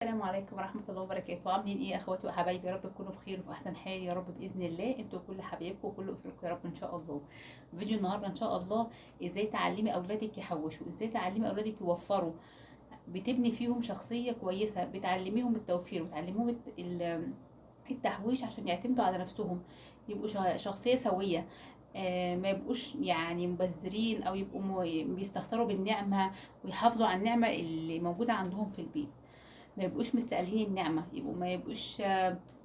السلام عليكم ورحمة الله وبركاته. عاملين ايه يا اخواتي وحبايبي؟ يا رب تكونوا بخير وفي احسن حال يا رب باذن الله، انتوا وكل حبايبكم وكل اسرتكم يا رب ان شاء الله. فيديو النهارده ان شاء الله ازاي تعلمي اولادك يحوشوا، ازاي تعلمي اولادك يوفروا، بتبني فيهم شخصية كويسة، بتعلميهم التوفير وتعلميهم التحويش عشان يعتمدوا على نفسهم، يبقوا شخصية سوية. ما يبقوش يعني مبذرين او يبقوا بيستهتروا بالنعمة ويحافظوا على النعمة اللي موجودة عندهم في البيت. ما يبقوش مستقلين النعمة، ما يبقوش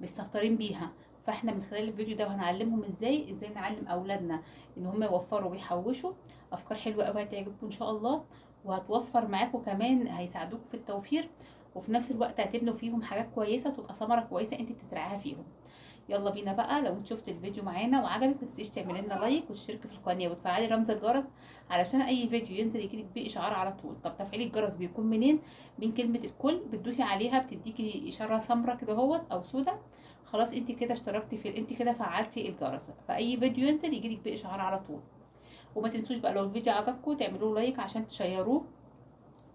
مستهترين بيها. فاحنا من خلال الفيديو ده هنعلمهم ازاي نعلم اولادنا ان هم يوفروا ويحوشوا. افكار حلوة قوي هتعجبكم ان شاء الله، وهتوفر معاكم كمان، هيساعدوكم في التوفير، وفي نفس الوقت هتبنوا فيهم حاجات كويسة تبقى ثمرة كويسة انت بتزرعيها فيهم. يلا بينا بقى. لو انت شفت الفيديو معانا وعجبك ما تنسيش تعملي لنا لايك وتشتركي في القناه وتفعلي رمز الجرس علشان اي فيديو ينزل يجيلك بيه اشعار على طول. طب تفعيل الجرس بيكون منين؟ من كلمه الكل، بتدوسي عليها بتديكي اشاره سمراء كده اهوت او سودا. خلاص انت كده اشتركتي انت كده فعلتي الجرس، فاي فيديو ينزل يجيلك بيه اشعار على طول. وما تنسوش بقى لو الفيديو عجبكم تعملوا لايك عشان تشيروه،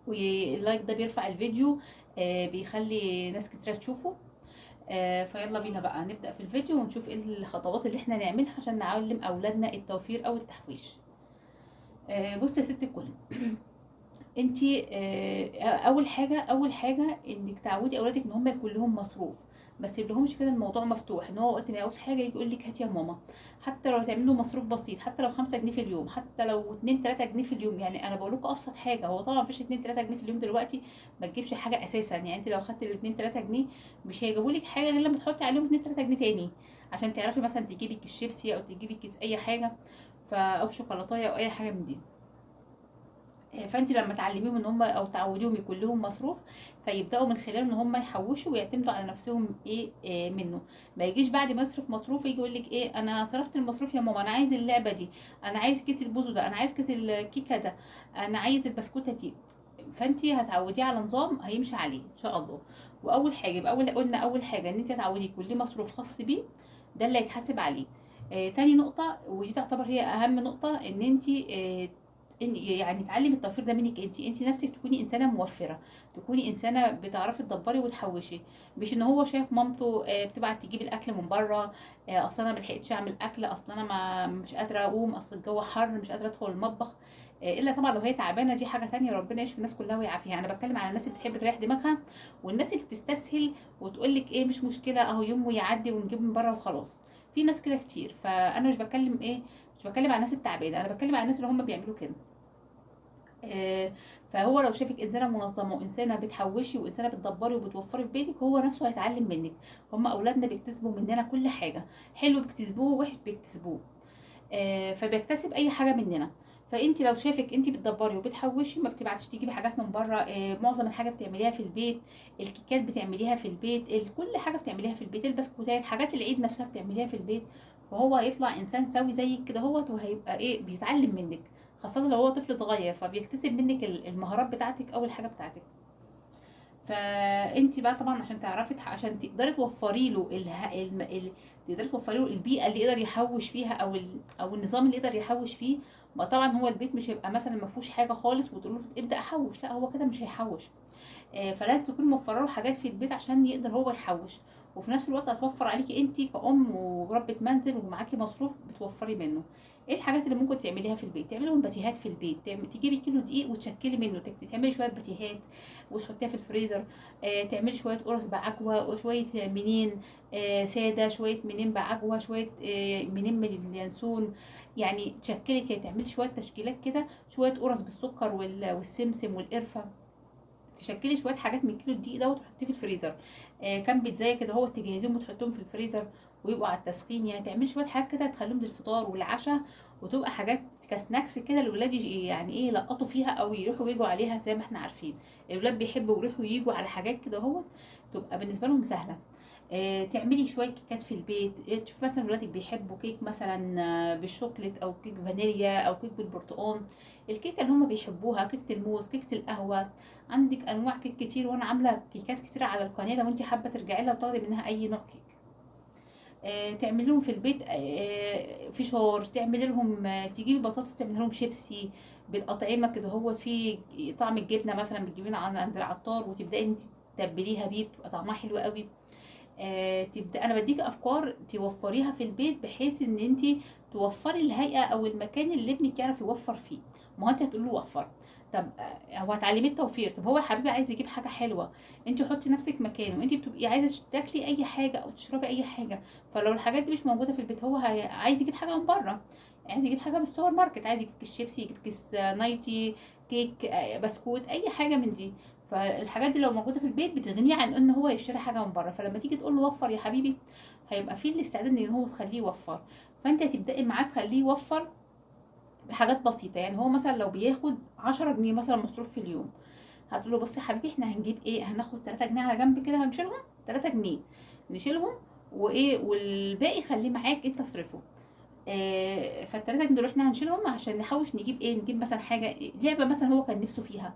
واللايك ده بيرفع الفيديو، بيخلي ناس كتير تشوفه. فيلا بينا بقى نبدأ في الفيديو ونشوف ايه الخطوات اللي احنا نعملها عشان نعلم اولادنا التوفير او التحويش. بصي يا ست الكل، انتي اول حاجه انك تعودي اولادك ان هم يكون لهم مصروف. ما تسيبلهمش كده الموضوع مفتوح ان هو وقت ما يعوز حاجه يجي يقول لك هات يا ماما. حتى لو تعملوا مصروف بسيط، حتى لو 5 جنيه في اليوم، حتى لو 2 3 جنيه في اليوم. يعني انا بقول لكم ابسط حاجه، هو طبعا مفيش 2 3 جنيه في اليوم دلوقتي ما تجيبش حاجه اساسا. يعني انت لو خدت ال 2 3 جنيه مش هيجيبوا لك حاجه غير لما تحطي عليهم 2 3 جنيه تاني، عشان تعرفي مثلا تجيبي كيس شيبسي او تجيبي كيس اي حاجه، او شوكولاتايه او اي حاجه من دي. فانت لما تعلميهم ان هم او تعوديهم يكون لهم مصروف، فيبداوا من خلاله ان هم يحوشوا ويعتمدوا على نفسهم ايه, منه. ما يجيش بعد ما يصرف مصروف يجي يقول لك ايه انا صرفت المصروف يا ماما، انا عايز اللعبه دي، انا عايز كيس البوزو ده، انا عايز كيس الكيكه ده، انا عايز البسكوته دي. فانت هتعوديه على نظام هيمشي عليه ان شاء الله. واول حاجه يبقى قلنا اول حاجه ان انت هتعوديه يكون ليه مصروف خاص بيه، ده اللي هيتحاسب عليه. تاني نقطة ودي تعتبر هي أهم نقطة، إن أنت يعني تعلم التوفير ده منك انت نفسك، تكوني انسانه موفره، تكوني انسانه بتعرفي تدبري وتحوشي. مش ان هو شايف مامته بتبعت تجيب الاكل من بره، اصل انا ملحقتش اعمل اكل، اصل انا ما مش قادره اقوم، اصل الجو حر مش قادره ادخل المطبخ. الا طبعا لو هي تعبانه دي حاجه تانية، ربنا يشفي الناس كلها ويعافيها. انا بتكلم على الناس اللي بتحب تريح دماغها، والناس اللي بتستسهل وتقول لك ايه مش مشكله اهو يوم ويعدي ونجيب من بره وخلاص. في ناس كده كتير، فانا مش بتكلم على الناس التعبانه، انا بتكلم على الناس اللي هم بيعملوا كده. آه، فهو لو شافك انسانه منظمه وانسانه بتحوشي وانسانه بتدبري وبتوفري في بيتك، هو نفسه هيتعلم منك. هم اولادنا بيكتسبوا مننا كل حاجه، حلو بيكتسبوه وحش بيكتسبوه. فبيكتسب اي حاجه مننا. فانت لو شافك انت بتدبري وبتحوشي، ما بتبعتش تجيبي حاجات من بره، معظم الحاجه بتعمليها في البيت، الكيكات بتعمليها في البيت، كل حاجه بتعمليها في البيت، البسكوتات، حاجات العيد نفسها بتعمليها في البيت. فهو هيطلع انسان سوي زيك كده هوت، وهيبقى ايه بيتعلم منك، خاصه لو هو طفل صغير فبيكتسب منك المهارات بتاعتك اول حاجه بتاعتك. فانت بقى طبعا عشان تعرفي عشان تقدري توفري له تقدري توفري له البيئه اللي يقدر يحوش فيها، او النظام اللي يقدر يحوش فيه. ما طبعا هو البيت مش هيبقى مثلا ما فيهوش حاجه خالص وتقول له ابدا احوش، لا هو كده مش هيحوش. فلازم تكوني موفره له حاجات في البيت عشان يقدر هو يحوش، وفي نفس الوقت هتوفر عليكي انت كأم وربة منزل ومعاكي مصروف بتوفري منه. ايه الحاجات اللي ممكن تعمليها في البيت؟ تعملي لهم باتيهات في البيت، تجيبي كيلو دقيق وتشكلي منه، تعملي شويه باتيهات وتحطيها في الفريزر. تعملي شويه قرص بعجوه وشويه منين ساده، شويه منين بعجوه، شويه منين من اليانسون. يعني تشكلي كده، تعملي شويه تشكيلات كده، شويه قرص بالسكر والسمسم والقرفه. تشكلي شويه حاجات من كيلو الدقيق ده وتحطيه في الفريزر. كام بيتزايه كده هو تجهزيهم وتحطيهم في الفريزر ويبقوا على التسخين. يعني تعملي شويه حاجات كده تخليهم للفطار والعشاء، وتبقى حاجات كسناكس كده الولاد يعني ايه يلقطوا فيها او يروحوا ويجوا عليها. زي ما احنا عارفين الولاد بيحبوا يروحوا ويجوا على حاجات كده هو، تبقى بالنسبه لهم سهله. تعملي شويه كيكات في البيت. تشوف مثلا ولادك بيحبوا كيك مثلا بالشوكليت او كيك فانيليا او كيك بالبرتقال، الكيكه اللي هم بيحبوها، كيكه الموز، كيكه القهوه. عندك انواع كيك كتير، وانا عامله كيكات كتير على القناه لو انت حابه ترجعي لها وتاخدي منها اي نوع كيك. تعملي لهم في البيت فشار، تعملي لهم تجيبي بطاطس تعملي لهم شيبسي بالاطعمه كده هو في طعم الجبنه مثلا بتجيبينه عند العطار، وتبداي انت تتبليها بيه بتبقى طعمها حلو قوي. تبدا انا بديكي افكار توفريها في البيت، بحيث ان انت توفري الهيئه او المكان اللي ابنك يعرف يوفر فيه. ما هو انت هتقول له وفر، طب هو هتعلميه التوفير. طب هو يا حبيبي عايز يجيب حاجه حلوه، انت حطي نفسك مكانه، وانت بتبقي عايزه تاكلي اي حاجه او تشربي اي حاجه. فلو الحاجات دي مش موجوده في البيت، هو عايز يجيب حاجه من بره، عايز يجيب حاجه من السوبر ماركت، عايز يجيب كيس شيبسي، يجيب كيس نايتي، كيك، بسكوت، اي حاجه من دي. فالحاجات دي لو موجوده في البيت بتغنيه عن ان هو يشتري حاجه من بره. فلما تيجي تقول له وفر يا حبيبي، هيبقى فيه الاستعداد ان هو تخليه يوفر. فانت هتبداي معاه تخليه يوفر بحاجات بسيطه. يعني هو مثلا لو بياخد 10 جنيه مثلا مصروف في اليوم، هتقول له بص يا حبيبي احنا هنجيب ايه، هناخد 3 جنيه على جنب كده، هنشيلهم 3 جنيه نشيلهم، وايه والباقي خليه معاك انت اصرفه. فالتلاتة جنيه دول احنا هنشيلهم عشان نحوش نجيب ايه، نجيب مثلا حاجه، لعبه مثلا هو كان نفسه فيها،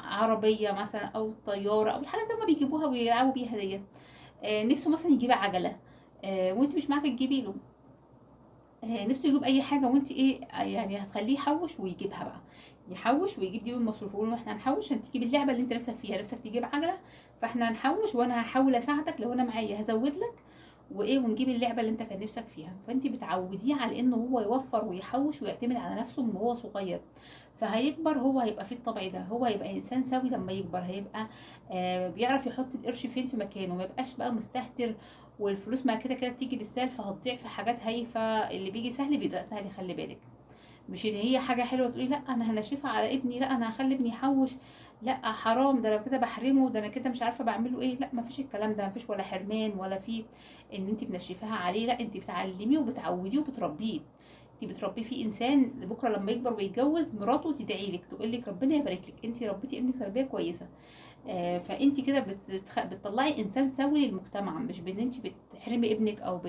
عربيه مثلا او طياره او الحاجات اللي هما بيجيبوها ويلعبوا بيها ديت. نفسه مثلا يجيب عجله، وانت مش معاك تجيبي له. نفسه يجيب اي حاجه وانت ايه، يعني هتخليه يحوش ويجيبها بقى، يحوش ويجيب دي من مصروفه. يقول له احنا هنحوش عشان تجيب اللعبه اللي انت نفسك فيها، نفسك تجيب عجله، فاحنا هنحوش وانا هحاول اساعدك، لو انا معايا هزود لك وايه، ونجيب اللعبه اللي انت كان نفسك فيها. فانت بتعوديه على انه هو يوفر ويحوش ويعتمد على نفسه من وهو صغير. فهيكبر هو هيبقى فيه الطبع ده، هو هيبقى انسان سوي لما يكبر، هيبقى بيعرف يحط القرش فين في مكانه، ما يبقاش بقى مستهتر، والفلوس ما كده كده بتيجي بالسهل فهتضيع في حاجات هايفه. اللي بيجي سهل بيضيع سهل، خلي بالك. مش ان هي حاجه حلوه تقولي لا انا هنشفها على ابني، لا انا هخلي ابني يحوش، لا حرام، ده انا كده بحرمه، ده انا كده مش عارفه بعمله ايه. لا، مفيش الكلام ده، مفيش ولا حرمان ولا في ان انت بنشفها عليه. لا، انت بتعلميه وبتعوديه وبتربيه، انت بتربيه في انسان بكره لما يكبر ويتجوز مراته تدعي لك تقول لك ربنا يبارك لك، انت ربيتي ابنك تربيه كويسه. فانت كده بتطلعي انسان سوي للمجتمع، مش بان انت بتحرمي ابنك او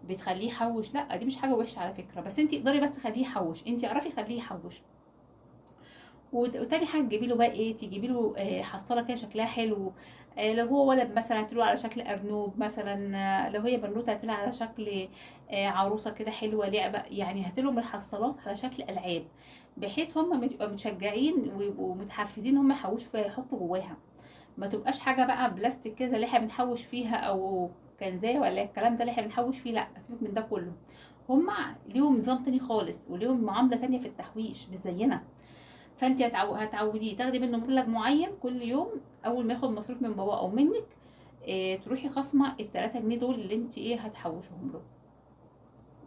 بتخليه يحوش. لا، دي مش حاجه وحشه على فكره، بس انت تقدري بس خليه يحوش، انت اعرفي خليه يحوش. وتاني حاجه تجيبي له بقى ايه، تجيبي له حصاله كده شكلها حلو. لو هو ولد مثلا هتقولوا على شكل ارنوب مثلا، لو هي بنوته هتقولها على شكل عروسه كده حلوه لعبه. يعني هاتلهم الحصالات على شكل العاب، بحيث هم يبقوا متشجعين ويبقوا متحفزين ان هم يحوشوا فيها، يحطوا جواها. ما تبقاش حاجه بقى بلاستيك كده اللي احنا بنحوش فيها، او كنزايه ولا الكلام ده اللي احنا بنحوش فيه. لا، سيبك من ده كله. هما ليهم نظام تاني خالص، وليهم معامله تانية في التحويش مش زينا. فانت هتعوديه تاخدي منه مبلغ معين كل يوم، اول ما ياخد مصروف من بابا او منك، تروحي خصمه ال3 جنيه دول اللي انت ايه هتحوشهم له،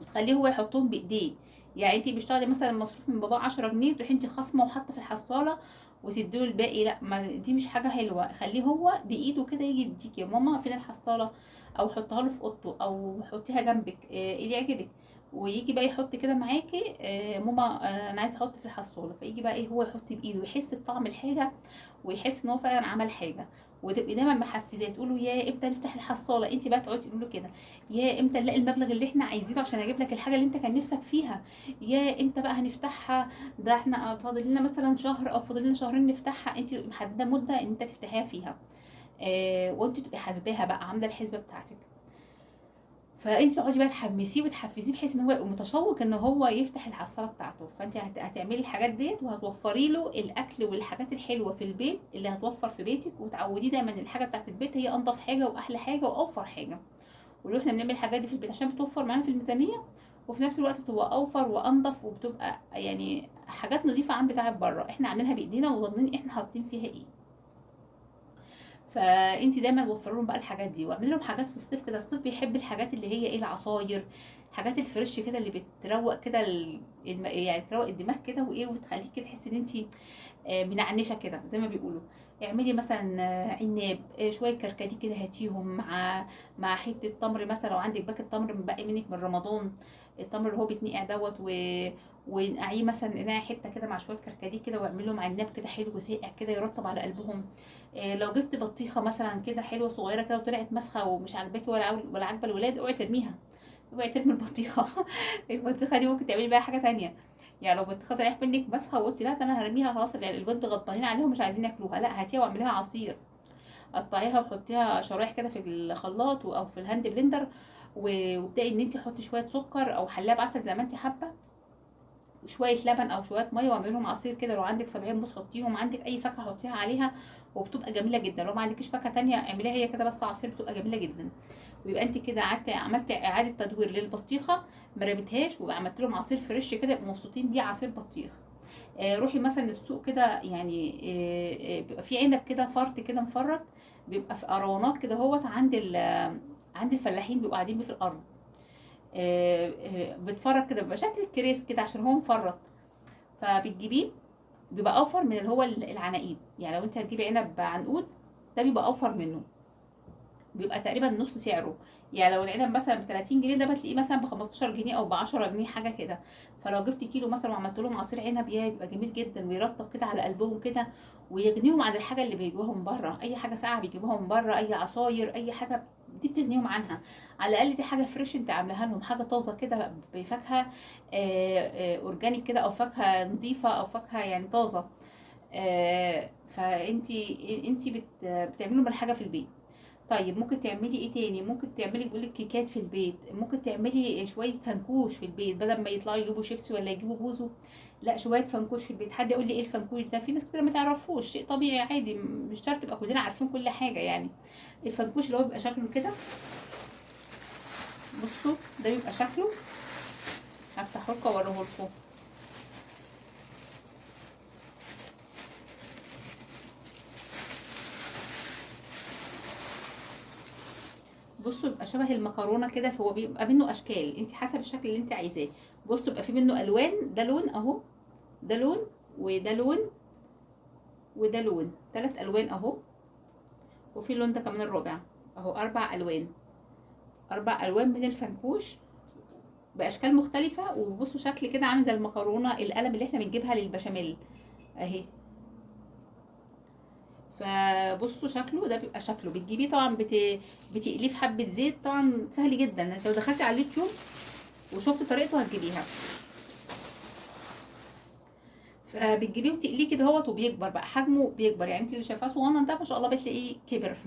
وتخليه هو يحطهم بايديه. يعني انت بتشتغلي مثلا مصروف من بابا 10 جنيه، تروحي انت خصمه وحاطه في الحصاله وتديله الباقي. لا، ما دي مش حاجه حلوه. خليه هو بايده كده يجي يديك يا ماما فين الحصاله، او حطها له في اوضته، او حطيها جنبك، ايه اللي يعجبك. ويجي بقى يحط كده معاكي، ماما انا عايزه احط في الحصاله، فيجي بقى ايه هو يحط بايده، يحس بطعم الحاجه، ويحس ان هو فعلا عمل حاجه. وتبقي دايما محفزاه، تقولوا يا امتى نفتح الحصاله، انت بقى تقعدي تقولوا له كده، يا امتى نلاقي المبلغ اللي احنا عايزينه عشان اجيب لك الحاجه اللي انت كان نفسك فيها، يا امتى بقى هنفتحها، ده احنا فاضل لنا مثلا شهر او فاضل لنا شهرين نفتحها. انت محدده مده ان انت تفتحيها فيها، وانت تبقي حاسباها بقى، عامله الحسبه بتاعتك. فانت تقعدي بقى تحمسيه وتحفزيه بحيث ان هو يبقى متشوق ان هو يفتح الحصاله بتاعته. فانت هتعملي الحاجات ديت، وهتوفري له الاكل والحاجات الحلوه في البيت اللي هتوفر في بيتك، وتعوديه دايما ان الحاجه بتاعت البيت هي انضف حاجه واحلى حاجه واوفر حاجه. ولو احنا بنعمل الحاجات دي في البيت عشان بتوفر معانا في الميزانيه، وفي نفس الوقت بتبقى اوفر وانضف، وبتبقى يعني حاجات نظيفه عن بتاعت بره، احنا عاملينها بايدينا وضامنين احنا حاطين فيها ايه. فانت دايما توفري لهم بقى الحاجات دي، واعملي لهم حاجات في الصيف كده. الصيف بيحب الحاجات اللي هي ايه، العصاير، الحاجات الفريش كده اللي بتروق كده يعني تروق الدماغ كده وايه، وتخليك كده تحسي ان انت منعنشه كده زي ما بيقولوا. اعملي مثلا عناب، شويه كركديه كده هاتيهم مع حته تمر مثلا، لو عندك باكت تمر مبقي منك من رمضان، التمر اللي هو بيتنقع دوت ونقعيه مثلا، نقعي حته كده مع شويه كركديه كده، واعمل لهم عناب كده حلو ساقع كده يرطب على قلبهم. لو جبت بطيخه مثلا كده حلوه صغيره كده وطلعت مسخه ومش عاجباكي ولا عاجبه الولاد، اوعي ترميها، اوعي ترمي البطيخه. البطيخه دي ممكن تعملي بيها حاجه تانية. يعني لو بطيخه طلعت منك مسخه وقلتي لا ده انا هرميها خلاص، يعني الولاد غضبانين عليهم مش عايزين ياكلوها، لا هاتيها واعمليها عصير، قطعيها وحطيها شرايح كده في الخلاط او في الهاند بلندر، وابداي ان انت حطي شويه سكر او حلاب عسل زي ما انت حابه، شويه لبن او شويه ميه واعملي لهم عصير كده. لو عندك سبعين موز حطيهم، عندك اي فاكهه حطيها عليها وبتبقى جميله جدا. لو ما عندكيش فاكهه تانية اعمليها هي كده بس عصير، بتبقى جميله جدا. ويبقى انت كده قعدتي عملتي اعاده تدوير للبطيخه، ما رميتهاش، وعملت لهم عصير فريش كده يبقوا مبسوطين بيه، عصير بطيخ. روحي مثلا السوق كده يعني، بيبقى في عنب كده فرط كده مفرط، بيبقى في اروانات كده هوت عند الفلاحين بيبقوا قاعدين بيه في الارض. بتفرط كده، بيبقى شكل الكريس كده عشان هو مفرط، فبتجيبيه. بيبقى اوفر من اللي هو العناقيد. يعني لو انت هتجيبي عنب عنقود، ده بيبقى اوفر منه، بيبقى تقريبا نص سعره. يعني لو العنب مثلا ب 30 جنيه، ده بتلاقيه مثلا ب 15 جنيه او ب 10 جنيه حاجه كده. فلو جبت كيلو مثلا وعملت لهم عصير عنب، يا بيبقى جميل جدا ويرطب كده على قلبهم كده، ويغنيهم عن الحاجه اللي بيجيبوها من بره. اي حاجه ساقعه بيجيبوها من بره، اي عصاير، اي حاجه، دي بتغنيهم عنها. على الاقل دي حاجه فريش انت عاملاها لهم، حاجه طازه كده بفاكهه اورجانيك كده، او فاكهه نظيفه، او فاكهه يعني طازه. فانتي بتعملوا من حاجه في البيت. طيب ممكن تعملي ايه تاني؟ ممكن تعملي بيقولك كيكات في البيت، ممكن تعملي شويه فنكوش في البيت بدل ما يطلعوا يجيبوا شيبسي ولا يجيبوا بوزو. لا، شويه فنكوش في البيت. حد يقول لي ايه الفنكوش ده؟ في ناس كتير ما تعرفوش، شيء طبيعي عادي، مش شرط تبقى كلنا عارفين كل حاجه يعني. الفنكوش اللي هو بيبقى شكله كده، بصوا ده بيبقى شكله، هفتحه لكم واوريه لكم. بصوا بيبقى شبه المكرونه كده، فهو بيبقى منه اشكال، انت حسب الشكل اللي انت عايزاه. بصوا بيبقى في منه الوان، ده لون اهو، ده لون، وده لون، وده لون، ثلاث الوان اهو. وفي اللون ده كمان الرابع اهو، اربع الوان، اربع الوان من الفنكوش باشكال مختلفه. وبصوا شكل كده عامل زي المكرونه القلم اللي احنا بنجيبها للبشاميل اهي. فبصوا شكله ده بيبقى شكله، بتجيبيه طبعا بتقليه في حبه زيت، طبعا سهل جدا. انت لو دخلتي على اليوتيوب وشفت طريقته هتجيبيها. فبتجيبيه وتقليه كده اهوت، وبيكبر بقى حجمه، بيكبر. يعني انت اللي شايفاه صغنن ده ما شاء الله بتلاقيه كبر.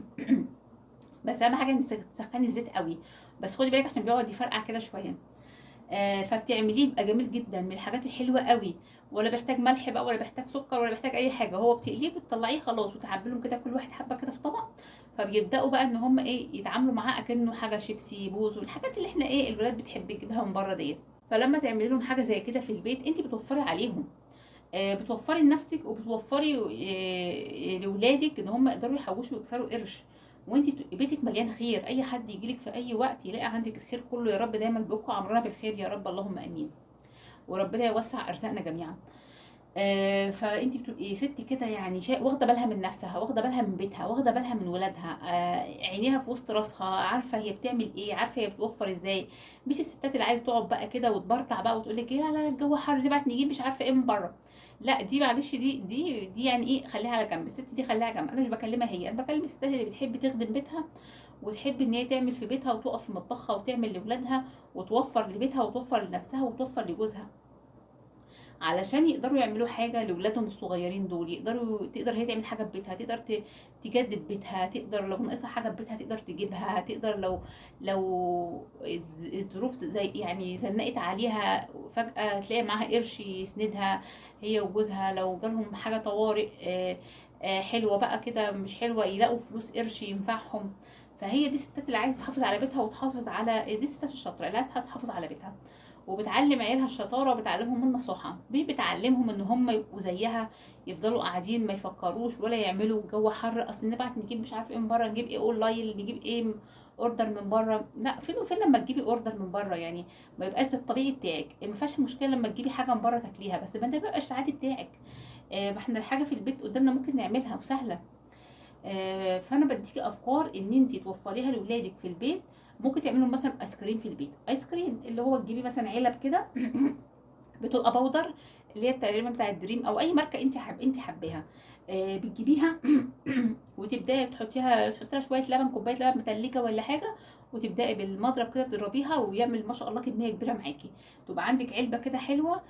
بس اهم حاجه انك تسخني الزيت قوي، بس خدي بالك عشان بيقعد يفرقع كده شويه. فبتعمليه يبقى جميل جدا، من الحاجات الحلوه قوي. ولا بيحتاج ملح بقى، ولا بيحتاج سكر، ولا بيحتاج اي حاجه. هو بتقليه بتطلعيه خلاص، وتعبلهم كده كل واحد حبه كده في طبق. فبيبداوا بقى ان هم ايه، يتعاملوا معاه اكنه حاجه شيبسي، بوز، والحاجات اللي احنا ايه الولاد بتحب تجيبها من بره ديت. فلما تعملي لهم حاجه زي كده في البيت، انت بتوفري عليهم، بتوفري لنفسك، وبتوفري لولادك ان هم يقدروا يحوشوا ويكسروا قرش. وانت بيتك مليان خير، اي حد يجيلك في اي وقت يلاقي عندك الخير كله. يا رب دايما بيبقوا عمرنا بالخير يا رب، اللهم امين. وربنا يوسع ارزاقنا جميعا. فانت بتبقي ست كده يعني، واخده بالها من نفسها، واخده بالها من بيتها، واخده بالها من ولادها، عينيها في وسط راسها، عارفه هي بتعمل ايه، عارفه هي بتوفر ازاي. مش الستات اللي عايزه تقعد بقى كده وتبرطع بقى وتقول لك ايه، لا لا الجو حر، دي بقى نجيب مش عارفه ايه من بره. لا دي معلش، دي يعني ايه، خليها على جنب. الست دي خليها على جنب، انا مش بكلمها هي، انا بكلم الستات اللي بتحب تخدم بيتها، وتحب ان هي تعمل في بيتها، وتقف في مطبخها، وتعمل لاولادها، وتوفر لبيتها، وتوفر لنفسها، وتوفر لجوزها، علشان يقدروا يعملوا حاجة لولادهم الصغيرين دول. تقدر هي تعمل حاجة في بيتها، تقدر تجدد بيتها، تقدر لو ناقصها حاجة في بيتها تقدر تجيبها، تقدر لو الظروف زي يعني زنقت عليها فجأة تلاقي معاها قرش يسندها هي وجوزها. لو جالهم حاجة طوارئ حلوة بقى كده، مش حلوة، يلاقوا فلوس قرش ينفعهم. فهي دي الستات اللي عايزة تحافظ على بيتها، وتحافظ على، دي الستات الشاطرة اللي عايزة تحافظ على بيتها، وبتعلم عيالها الشطاره، وبتعلمهم النصيحه، مش بتعلمهم ان هم يبقوا زيها، يفضلوا قاعدين ما يفكروش ولا يعملوا. جو حر، اصل نبعت نجيب مش عارف ايه من بره، نجيب ايه اونلاين، نجيب ايه اوردر من بره. لا، فين وفين لما تجيبي اوردر من بره يعني، ما يبقاش ده الطبيعي بتاعك. ما فيهاش مشكله لما تجيبي حاجه من بره تاكليها، بس ما ده ما يبقاش العادي بتاعك. ما احنا الحاجه في البيت قدامنا ممكن نعملها وسهله. فانا بديكي افكار ان انت توفريها لاولادك في البيت. ممكن تعملوا مثلا ايس كريم في البيت، ايس كريم اللي هو تجيبي مثلا علب كده بتبقى بودر، اللي هي تقريبا بتاع دريم او اي ماركه انت حباها. بتجيبيها وتبداي تحطي لها شويه لبن، كوبايه لبن متلجه ولا حاجه، وتبداي بالمضرب كده تضربيها ويعمل ما شاء الله كميه كبيره معاكي. تبقى عندك علبه كده حلوه،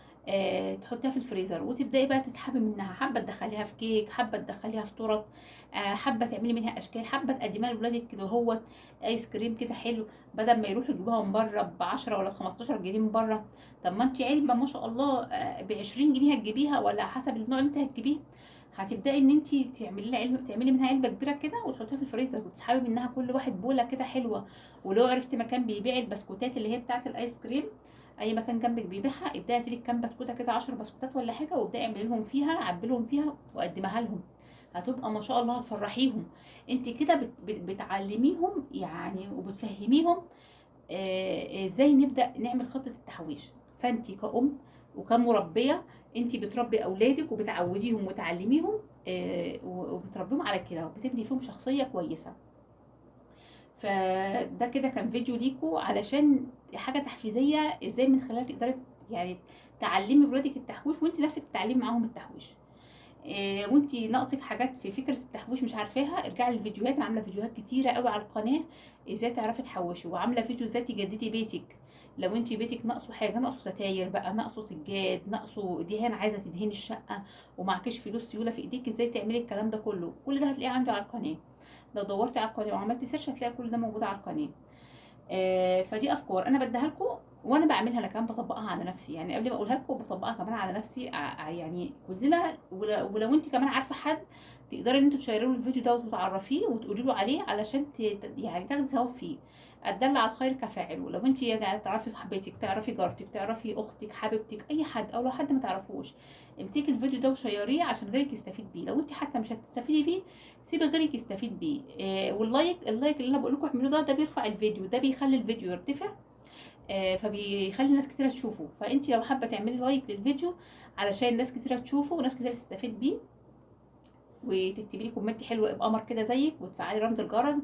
تحطيها في الفريزر وتبداي بقى تسحبي منها، حبه تدخليها في كيك، حبه تدخليها في تورت، حبه تعملي منها اشكال، حبه تقدميها لاولادك كده هو ايس كريم كده حلو، بدل ما يروحوا يجيبوها من بره ب 10 ولا ب 15 جنيه من بره. طب ما انت علبه ما شاء الله ب 20 جنيه هتجيبيها، ولا حسب النوع اللي انت هتجيبيه. هتبداي ان انت تعملي لها علبه، تعملي منها علبه كبيره كده وتحطيها في الفريزر وتسحبي منها كل واحد بوله كده حلوه. ولو عرفت مكان بيبيع البسكوتات اللي هي بتاعه الايس كريم، اي مكان جنبك بيبيعها، ابداي هاتي لك كام بسكوته كده 10 بسكوتات ولا حاجه، وابداي اعملي لهم فيها، عبي لهم فيها وقدمها لهم. هتبقى ما شاء الله هتفرحيهم. انت كده بتعلميهم يعني وبتفهميهم ازاي نبدا نعمل خطه التحويش. فانت كأم وكمربيه، انت بتربي اولادك وبتعوديهم وتعلميهم، وبتربيهم على كده وبتبني فيهم شخصيه كويسه. فده كده كان فيديو ليكو علشان حاجه تحفيزيه، ازاي من خلالها تقدري يعني تعلمي ولادك التحويش وانت نفسك تتعلمي معاهم التحويش. وانت ناقصك حاجات في فكره التحويش مش عارفاها، ارجعي للفيديوهات، انا عامله فيديوهات كتيره قوي على القناه ازاي تعرفي تحوشي، وعامله فيديو ازاي تجددي بيتك. لو انت بيتك ناقصه حاجه، ناقصه ستاير بقى، ناقصه سجاد، ناقصه دهان، عايزه تدهني الشقه ومعكش فلوس سيوله في ايديك، ازاي تعملي الكلام ده كله، كل ده هتلاقيه عندي على القناه. لو دورتي على القناه وعملتي سيرش هتلاقي كل ده موجود على القناه. فدي افكار انا بديها لكم وانا بعملها، انا كمان بطبقها على نفسي، يعني قبل ما اقولها لكم بطبقها كمان على نفسي. يعني كلنا، ولو انت كمان عارفه حد تقدري ان انتوا تشيروا له الفيديو ده وتعرفيه وتقولي له عليه علشان يعني تاخدي ثواب فيه. الدل على الخير كفاعله. لو انت يعني تعرفي صاحبتك، تعرفي جارتك، تعرفي اختك، حبيبتك، اي حد، او لو حد ما تعرفوش، امسكي الفيديو ده وشيريه عشان غيرك يستفيد بيه. لو انت حتى مش هتستفيدي بيه، سيبي غيرك يستفيد بيه. اللايك اللي انا بقول لكم اعملوه ده بيرفع الفيديو، ده بيخلي الفيديو يرتفع، فبيخلي ناس كتيره تشوفه. فانت لو حابه تعملي لايك للفيديو علشان ناس كتيره تشوفه وناس كتيره تستفيد بيه، وتكتبي لي كومنت حلو بقمر كده زيك، وتفعلي رمز الجرس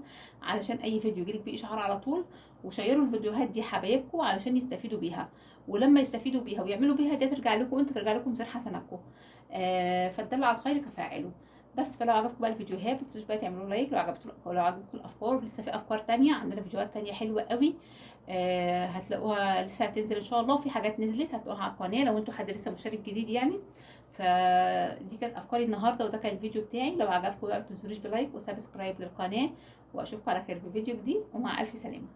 علشان اي فيديو يجيلك بيه اشعار على طول. وشيروا الفيديوهات دي حبايبكم علشان يستفيدوا بيها، ولما يستفيدوا بيها ويعملوا بيها دي ترجع لكم انتوا، ترجع لكم زي حسناتكم. فالدل على الخير كفاعله. بس فلو عجبكم بقى الفيديوهات ما تنسوش بقى تعملوا لايك. لو عجبكم الافكار، لسه في افكار تانية، عندنا فيديوهات تانية حلوه قوي هتلاقوها لسه هتنزل ان شاء الله. في حاجات نزلت هتلاقوها على القناه لو انتوا حد لسه مشترك جديد يعني. فدي كانت افكاري النهارده وده كان الفيديو بتاعي. لو عجبكم بقى ما تنسونيش بلايك وسبسكرايب للقناه، واشوفكم على خير في فيديو جديد، ومع الف سلامه.